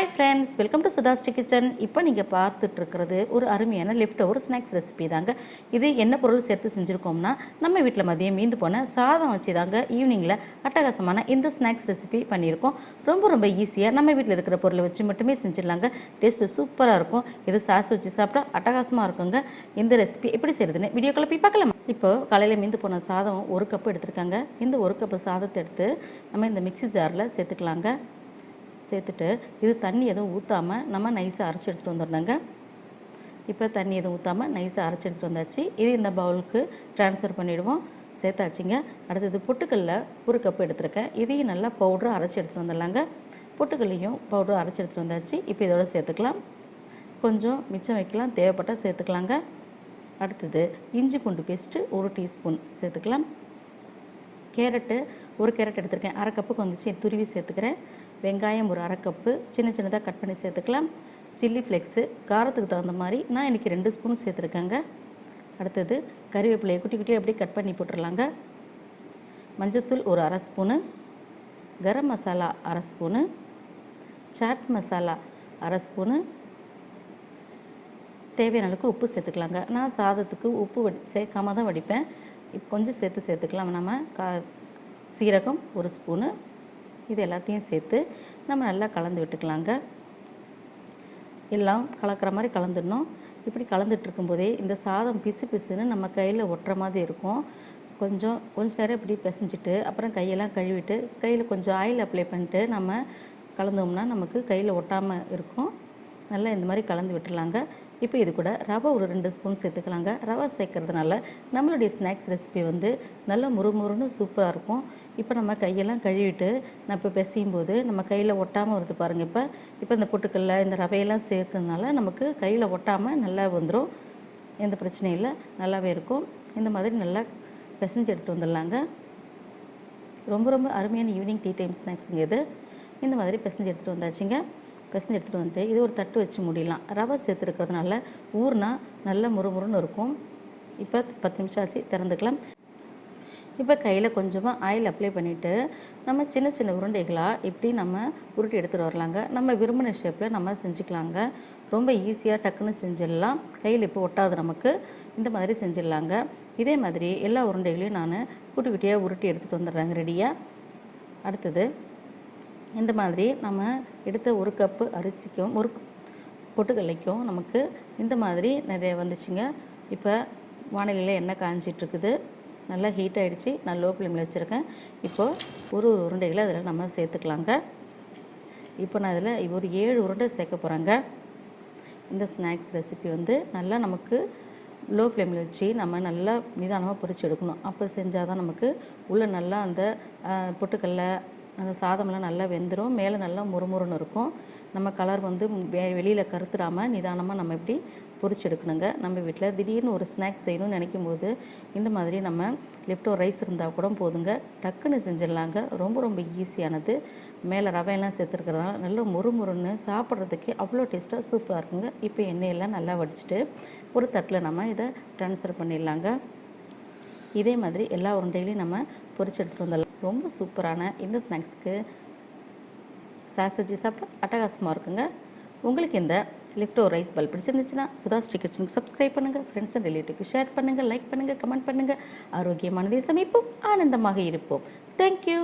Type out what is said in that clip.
Hi friends, welcome to SudhaSri kitchen. இப்போ நீங்கள் பார்த்துட்டு இருக்கிறது ஒரு அருமையான லெஃப்ட் ஓவர் ஸ்நாக்ஸ் ரெசிபி தாங்க. இது என்ன பொருள் சேர்த்து செஞ்சுருக்கோம்னா, நம்ம வீட்டில் மதியம் மீந்து போன சாதம் வச்சு தாங்க ஈவினிங்கில் அட்டகாசமான இந்த ஸ்நாக்ஸ் ரெசிபி பண்ணியிருக்கோம். ரொம்ப ஈஸியாக நம்ம வீட்டில் இருக்கிற பொருளை வச்சு மட்டுமே செஞ்சிடலாங்க. டேஸ்ட்டு சூப்பராக இருக்கும். இது சாஸ் வச்சு சாப்பிட்டா அட்டகாசமாக இருக்குங்க. இந்த ரெசிபி எப்படி செய்கிறதுன்னு வீடியோக்குள்ள போய் பார்க்கலாம். இப்போது காலையில் மீந்து போன சாதம் 1 கப்பு எடுத்துருக்காங்க. இந்த 1 கப்பு சாதத்தை எடுத்து நம்ம இந்த மிக்ஸி ஜாரில் சேர்த்துக்கலாங்க. சேர்த்துட்டு இது தண்ணி எதுவும் ஊற்றாமல் நம்ம நைஸாக அரைச்சி எடுத்துகிட்டு வந்துடணுங்க. இப்போ தண்ணி எதுவும் ஊற்றாமல் நைஸாக அரைச்சி எடுத்துகிட்டு வந்தாச்சு. இது இந்த பவுலுக்கு ட்ரான்ஸ்ஃபர் பண்ணிவிடுவோம். சேர்த்தாச்சுங்க. அடுத்தது பொட்டுக்கல்ல 1 கப்பு எடுத்துருக்கேன். இதையும் நல்லா பவுட்ரு அரைச்சி எடுத்துகிட்டு வந்துடலாங்க. பொட்டுக்கல்லையும் பவுட்ரு அரைச்சி எடுத்துகிட்டு வந்தாச்சு. இப்போ இதோட சேர்த்துக்கலாம். கொஞ்சம் மிச்சம் வைக்கலாம், தேவைப்பட்டால் சேர்த்துக்கலாங்க. அடுத்தது இஞ்சி பூண்டு பேஸ்ட்டு 1 டீஸ்பூன் சேர்த்துக்கலாம். கேரட்டு 1 கேரட் எடுத்துருக்கேன், 1/2 கப்புக்கு வந்துச்சு, துருவி சேர்த்துக்கிறேன். வெங்காயம் 1 1/2 கப்பு சின்னதாக கட் பண்ணி சேர்த்துக்கலாம். சில்லி ஃப்ளேக்ஸு காரத்துக்கு தகுந்த மாதிரி நான் இன்றைக்கி 2 ஸ்பூன் சேர்த்துருக்கேங்க. அடுத்தது கறிவேப்பிலையை குட்டி குட்டியாக அப்படியே கட் பண்ணி போட்டுடலாங்க. மஞ்சத்தூள் 1 1/2 spoon, garam masala 1/2 spoon, chaat masala 1/2 spoon, தேவையான அளவுக்கு உப்பு சேர்த்துக்கலாங்க. நான் சாதத்துக்கு உப்பு சேர்க்காம தான் வடிப்பேன். இப்போ கொஞ்சம் சேர்த்துக்கலாம். நம்ம சீரகம் 1 ஸ்பூனு, இது எல்லாத்தையும் சேர்த்து நம்ம நல்லா கலந்து விட்டுக்கலாங்க. எல்லாம் கலக்கிற மாதிரி கலந்துடணும். இப்படி கலந்துட்டு இருக்கும்போதே இந்த சாதம் பிசுன்னு நம்ம கையில் ஒட்டுற மாதிரி இருக்கும். கொஞ்சம் நேரம் இப்படி பிசைஞ்சிட்டு அப்புறம் கையெல்லாம் கழுவிட்டு கையில் கொஞ்சம் ஆயில் அப்ளை பண்ணிட்டு நம்ம கலந்தோம்னா நமக்கு கையில் ஒட்டாமல் இருக்கும். நல்லா இந்த மாதிரி கலந்து விட்டுடலாங்க. இப்போ இது கூட ரவை 2 ஸ்பூன் சேர்த்துக்கலாங்க. ரவை சேர்க்கறதுனால நம்மளுடைய ஸ்நாக்ஸ் ரெசிபி நல்லா முறுமுறுன்னு சூப்பராக இருக்கும். இப்போ நம்ம கையெல்லாம் கழுவிட்டு நான் இப்போ பிசையும் போது நம்ம கையில் ஒட்டாமல் வருது பாருங்கள். இப்போ இந்த பொட்டுக்கல்ல இந்த ரவையெல்லாம் சேர்க்கறதுனால நமக்கு கையில் ஒட்டாமல் நல்லா வந்துடும். எந்த பிரச்சனையும் இல்லை, நல்லாவே இருக்கும். இந்த மாதிரி நல்லா பிசைஞ்சு எடுத்துகிட்டு வந்துடலாங்க. ரொம்ப அருமையான ஈவினிங் டீ டைம் ஸ்நாக்ஸுங்க இது. இந்த மாதிரி பிசைஞ்சு எடுத்துகிட்டு வந்தாச்சுங்க. பிசைஞ்சு எடுத்துகிட்டு வந்துட்டு இது ஒரு தட்டு வச்சு மூடிடலாம். ரவை சேர்த்துருக்கிறதுனால ஊறுனா நல்லா முறுமுறுன்னு இருக்கும். இப்போ 10 நிமிஷம் ஆச்சு, திறந்துக்கலாம். இப்போ கையில் கொஞ்சமாக ஆயில் அப்ளை பண்ணிவிட்டு நம்ம சின்ன உருண்டைகளாக இப்படி நம்ம உருட்டி எடுத்துகிட்டு வரலாங்க. நம்ம விரும்பின ஷேப்பில் நம்ம செஞ்சுக்கலாங்க. ரொம்ப ஈஸியாக டக்குன்னு செஞ்சிடலாம். கையில் இப்போ ஒட்டாது நமக்கு. இந்த மாதிரி செஞ்சிடலாங்க. இதே மாதிரி எல்லா உருண்டைகளையும் நான் குட்டியாக உருட்டி எடுத்துகிட்டு வந்துடுறேங்க ரெடியாக. அடுத்தது இந்த மாதிரி நம்ம எடுத்த 1 கப்பு அரிசிக்கும் 1 பொட்டுக்கல்லைக்கும் நமக்கு இந்த மாதிரி நிறைய வந்துச்சுங்க. இப்போ வானிலையில் எண்ணெய் காஞ்சிட்ருக்குது, நல்லா ஹீட் ஆகிடுச்சு. நான் லோ ஃப்ளேமில் வச்சுருக்கேன். இப்போது ஒரு உருண்டைகளை அதில் நம்ம சேர்த்துக்கலாங்க. இப்போ நான் இதில் ஒரு 7 உருண்டை சேர்க்க போகிறேங்க. இந்த ஸ்நாக்ஸ் ரெசிபி நல்லா நமக்கு லோ ஃப்ளேமில் வச்சு நம்ம நல்லா நிதானமாக பொரிச்சு எடுக்கணும். அப்போ செஞ்சால் தான் நமக்கு உள்ளே நல்லா அந்த பொட்டுக்கல்ல அந்த சாதம்லாம் நல்லா வெந்துடும். மேலே நல்லா முறுமுறுன்னு இருக்கும். நம்ம கலர் வெளியில் கருத்துடாமல் நிதானமாக நம்ம இப்படி பொரிச்சு எடுக்கணுங்க. நம்ம வீட்டில் திடீர்னு ஒரு ஸ்நாக்ஸ் செய்யணும்னு நினைக்கும் போது இந்த மாதிரி நம்ம லெஃப்ட் ஓவர் ரைஸ் இருந்தால் கூட போதுங்க, டக்குன்னு செஞ்சிடலாங்க. ரொம்ப ஈஸியானது. மேலே ரவையெல்லாம் சேர்த்துருக்கிறதுனால நல்லா முறுமுறுன்னு சாப்பிட்றதுக்கு அவ்வளோ டேஸ்ட்டாக சூப்பராக இருக்குங்க. இப்போ எண்ணெயெல்லாம் நல்லா வடிச்சிட்டு ஒரு தட்டில் நம்ம இதை ட்ரான்ஸ்ஃபர் பண்ணிடலாங்க. இதே மாதிரி எல்லா உருண்டைகளையும் நம்ம பொரிச்சு எடுத்துகிட்டு வந்துடலாம். ரொம்ப சூப்பரான இந்த ஸ்நாக்ஸுக்கு சாஸ் வச்சு சாப்பிட்டா அட்டகாசமாக இருக்குங்க. உங்களுக்கு இந்த லெஃப்ட் ஓவர் ரைஸ் பால் பிடிச்சிருந்துச்சுன்னா SudhaSri கிச்சனுக்கு சப்ஸ்கிரைப் பண்ணுங்கள். ஃப்ரெண்ட்ஸ் அண்ட் ரிலேட்டிவ்க்கு ஷேர் பண்ணுங்கள், லைக் பண்ணுங்கள், கமெண்ட் பண்ணுங்கள். ஆரோக்கியமானதை சமைப்போம், ஆனந்தமாக இருப்போம். தேங்க்யூ.